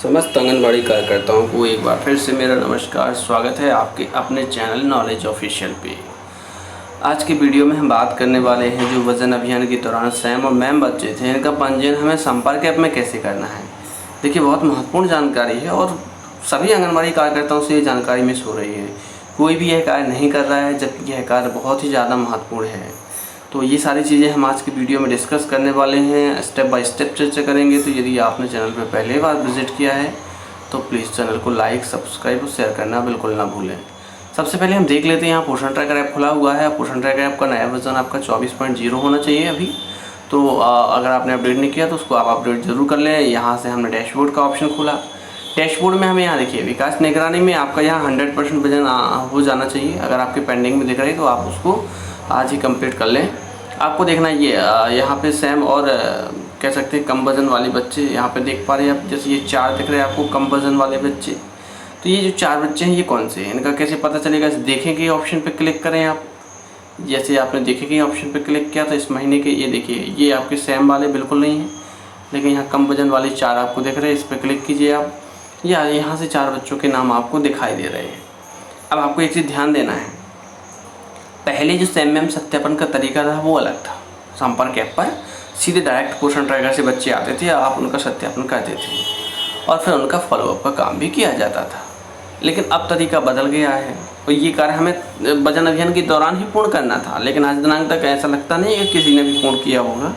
समस्त आंगनबाड़ी कार्यकर्ताओं को एक बार फिर से मेरा नमस्कार। स्वागत है आपके अपने चैनल नॉलेज ऑफिशियल पे। आज की वीडियो में हम बात करने वाले हैं जो वजन अभियान के दौरान सैम और मैम बच्चे थे, इनका पंजीयन हमें संपर्क ऐप में कैसे करना है। देखिए, बहुत महत्वपूर्ण जानकारी है और सभी आंगनबाड़ी कार्यकर्ताओं से ये जानकारी मिस हो रही है। कोई भी यह कार्य नहीं कर रहा है, जबकि यह कार्य बहुत ही ज़्यादा महत्वपूर्ण है। तो ये सारी चीज़ें हम आज की वीडियो में डिस्कस करने वाले हैं, स्टेप बाय स्टेप चर्चा करेंगे। तो यदि आपने चैनल पर पहली बार विजिट किया है तो प्लीज़ चैनल को लाइक, सब्सक्राइब और शेयर करना बिल्कुल ना भूलें। सबसे पहले हम देख लेते हैं, यहाँ पोषण ट्रैकर ऐप खुला हुआ है। पोषण ट्रैकर ऐप का नया वर्जन आपका 24.0 होना चाहिए अभी। तो अगर आपने अपडेट नहीं किया तो उसको आप अपडेट ज़रूर कर लें। यहाँ से हमने डैशबोर्ड का ऑप्शन खोला। डैशबोर्ड में हमें यहाँ देखिए विकास निगरानी में आपका यहाँ 100% वजन हो जाना चाहिए। अगर आपके पेंडिंग में दिख रही है तो आप उसको आज ही कंप्लीट कर लें। आपको देखना ये यहाँ पे सैम और कह सकते हैं कम वजन वाले बच्चे यहाँ पे देख पा रहे हैं आप। जैसे ये 4 दिख रहे हैं आपको कम वजन वाले बच्चे। तो ये जो 4 बच्चे हैं ये कौन से हैं, इनका कैसे पता चलेगा। देखेंगे ऑप्शन पे क्लिक करें आप। जैसे आपने देखेंगे ऑप्शन पे क्लिक किया तो इस महीने के ये देखिए, ये आपके सैम वाले बिल्कुल नहीं हैं, लेकिन यहाँ कम वजन वाले 4 आपको दिख रहे हैं। इस पर क्लिक कीजिए आप, या यहाँ से 4 बच्चों के नाम आपको दिखाई दे रहे हैं। अब आपको एक चीज़ ध्यान देना है, पहले जो सैम सत्यापन का तरीका था वो अलग था। संपर्क ऐप पर सीधे डायरेक्ट पोषण ट्रैकर से बच्चे आते थे, आप उनका सत्यापन करते थे और फिर उनका फॉलोअप का काम भी किया जाता था। लेकिन अब तरीका बदल गया है और ये कार्य हमें वजन अभियान के दौरान ही पूर्ण करना था, लेकिन आज दिनांक तक ऐसा लगता नहीं है कि किसी ने भी पूर्ण किया होगा।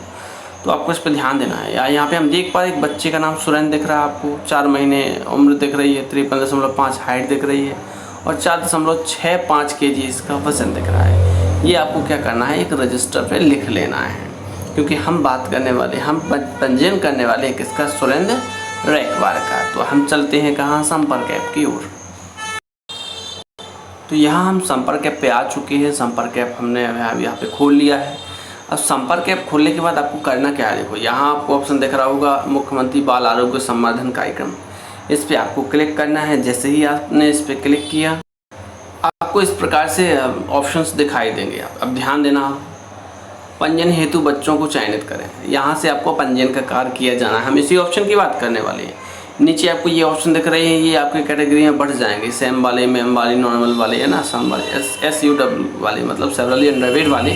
तो आपको इस पर ध्यान देना है। यहाँ पे हम देख पा रहे एक बच्चे का नाम सुरेंद्र दिख रहा है आपको, 4 महीने उम्र दिख रही है, 53.5 हाइट दिख रही है और 4.65 kg इसका वजन दिख रहा है। ये आपको क्या करना है, एक रजिस्टर पे लिख लेना है, क्योंकि हम बात करने वाले, हम पंजीयन करने वाले हैं किसका, सुरेंद्र रैकवार का। तो हम चलते हैं कहाँ, संपर्क ऐप की ओर। तो यहाँ हम संपर्क ऐप पे आ चुके हैं। संपर्क ऐप हमने यहाँ पे खोल लिया है। अब संपर्क ऐप खोलने के बाद आपको करना क्या है, देखो यहाँ आपको ऑप्शन दिख रहा होगा मुख्यमंत्री बाल आरोग्य संवर्धन कार्यक्रम। इस पर आपको क्लिक करना है। जैसे ही आपने इस पर क्लिक किया आपको इस प्रकार से ऑप्शंस दिखाई देंगे। अब ध्यान देना, पंजीयन हेतु बच्चों को चयनित करें। यहाँ से आपको पंजीयन का कार्य किया जाना है। हम इसी ऑप्शन की बात करने वाले हैं। नीचे आपको ये ऑप्शन दिख रहे हैं, ये आपकी कैटेगरी में बढ़ जाएंगे। सैम वाले, मैम वाले, नॉर्मल वाले, है ना, सम वाले, SUW वाले, मतलब सेवरली अंडरवेट वाले।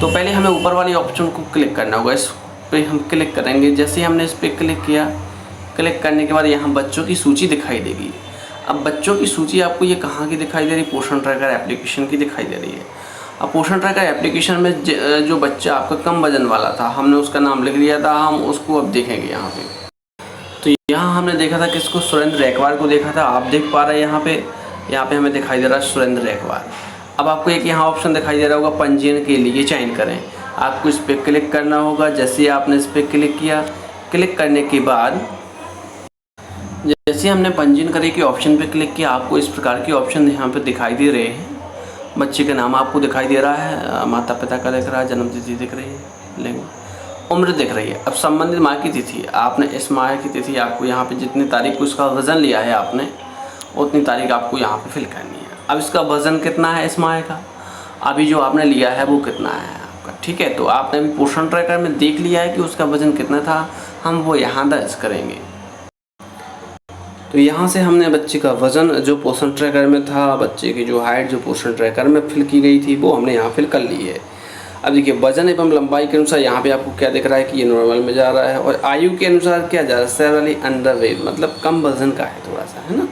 तो पहले हमें ऊपर वाले ऑप्शन को क्लिक करना होगा। इस पर हम क्लिक करेंगे। जैसे ही हमने इस पर क्लिक किया, क्लिक करने के बाद यहाँ बच्चों की सूची दिखाई देगी। अब बच्चों की सूची आपको ये कहाँ की दिखाई दे रही, पोषण ट्रैकर एप्लीकेशन की दिखाई दे रही है। अब पोषण ट्रैकर एप्लीकेशन में जो बच्चा आपका कम वजन वाला था, हमने उसका नाम लिख लिया था, हम उसको अब देखेंगे यहाँ पे। तो यहाँ हमने देखा था किसको, सुरेंद्र रैकवार को देखा था। आप देख पा रहे हैं यहाँ पे हमें दिखाई दे रहा है सुरेंद्र रैकवार। अब आपको एक यहाँ ऑप्शन दिखाई दे रहा होगा पंजीयन के लिए चयन करें। आपको इस पर क्लिक करना होगा। जैसे आपने इस पर क्लिक किया, क्लिक करने के बाद जैसे हमने पंजीयन करे के ऑप्शन पे क्लिक किया, आपको इस प्रकार के ऑप्शन यहाँ पे दिखाई दे रहे हैं। बच्चे का नाम आपको दिखाई दे रहा है, माता पिता का दिख रहा है, जन्म तिथि दिख रही है, लिंग, उम्र दिख रही है। अब संबंधित माह की तिथि, आपने इस माह की तिथि आपको यहाँ पे जितनी तारीख को इसका वज़न लिया है आपने, उतनी तारीख आपको यहाँ पर फिल करनी है। अब इसका वज़न कितना है इस माह का, अभी जो आपने लिया है वो कितना है आपका, ठीक है। तो आपने अभी पोषण ट्रैकर में देख लिया है कि उसका वज़न कितना था, हम वो यहाँ दर्ज करेंगे। तो यहाँ से हमने बच्चे का वज़न जो पोषण ट्रैकर में था, बच्चे की जो हाइट जो पोषण ट्रैकर में फिल की गई थी, वो हमने यहाँ फिल कर ली है। अब देखिए वज़न एवं लंबाई के अनुसार यहाँ पे आपको क्या दिख रहा है कि ये नॉर्मल में जा रहा है, और आयु के अनुसार क्या जा रहा है, सेवरली अंडरवेट, मतलब कम वज़न का है थोड़ा सा, है ना।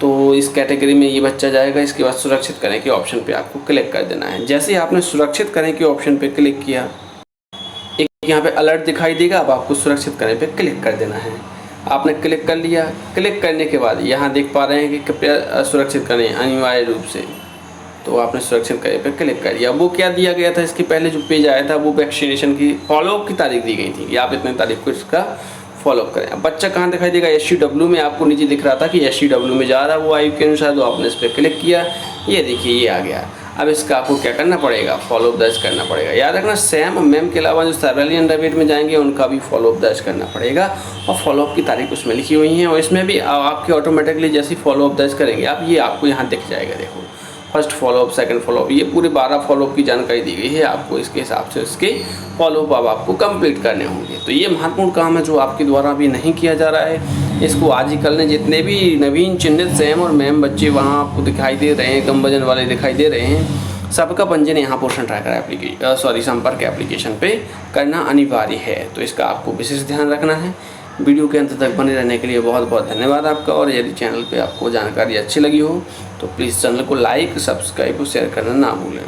तो इस कैटेगरी में ये बच्चा जाएगा। इसके बाद सुरक्षित करें के ऑप्शन पर आपको क्लिक कर देना है। जैसे ही आपने सुरक्षित करें के ऑप्शन पर क्लिक किया, एक यहाँ पर अलर्ट दिखाई देगा। अब आपको सुरक्षित करें पर क्लिक कर देना है। आपने क्लिक कर लिया। क्लिक करने के बाद यहाँ देख पा रहे हैं कि कृपया सुरक्षित करें अनिवार्य रूप से। तो आपने सुरक्षित करें पे क्लिक कर दिया। वो क्या दिया गया था, इसके पहले जो पेज आया था वो वैक्सीनेशन की फॉलोअप की तारीख दी गई थी कि आप इतने तारीख को इसका फॉलोअप करें। अब बच्चा कहाँ दिखाई देगा, SUW में आपको नीचे दिख रहा था कि SUW में जा रहा है वो आयु के अनुसार। तो आपने इस पर क्लिक किया, ये देखिए ये आ गया। अब इसका आपको क्या करना पड़ेगा, फॉलोअप दर्ज करना पड़ेगा। याद रखना सैम और मैम के अलावा जो सेवरली अंडरवेट में जाएंगे उनका भी फॉलोअप दर्ज करना पड़ेगा, और फॉलोअप की तारीख उसमें लिखी हुई है। और इसमें भी आपके ऑटोमेटिकली जैसे फॉलोअप दर्ज करेंगे आप, ये आपको यहाँ दिख जाएगा। देखो फर्स्ट फॉलोअप, सेकंड फॉलोअप, ये पूरे 12 फॉलोअप की जानकारी दी गई है आपको। इसके हिसाब से इसके फॉलोअप अब आपको कंप्लीट करने होंगे। तो ये महत्वपूर्ण काम है जो आपके द्वारा अभी नहीं किया जा रहा है। इसको आज ही कर लें। जितने भी नवीन चिन्हित सैम और मैम बच्चे वहाँ आपको दिखाई दे रहे हैं, कम वजन वाले दिखाई दे रहे हैं, सबका पंजीयन यहाँ पोषण ट्रैकर संपर्क एप्लीकेशन पे करना अनिवार्य है। तो इसका आपको विशेष ध्यान रखना है। वीडियो के अंत तक बने रहने के लिए बहुत बहुत धन्यवाद आपका। और यदि चैनल पे आपको जानकारी अच्छी लगी हो तो प्लीज़ चैनल को लाइक, सब्सक्राइब और शेयर करना ना भूलें।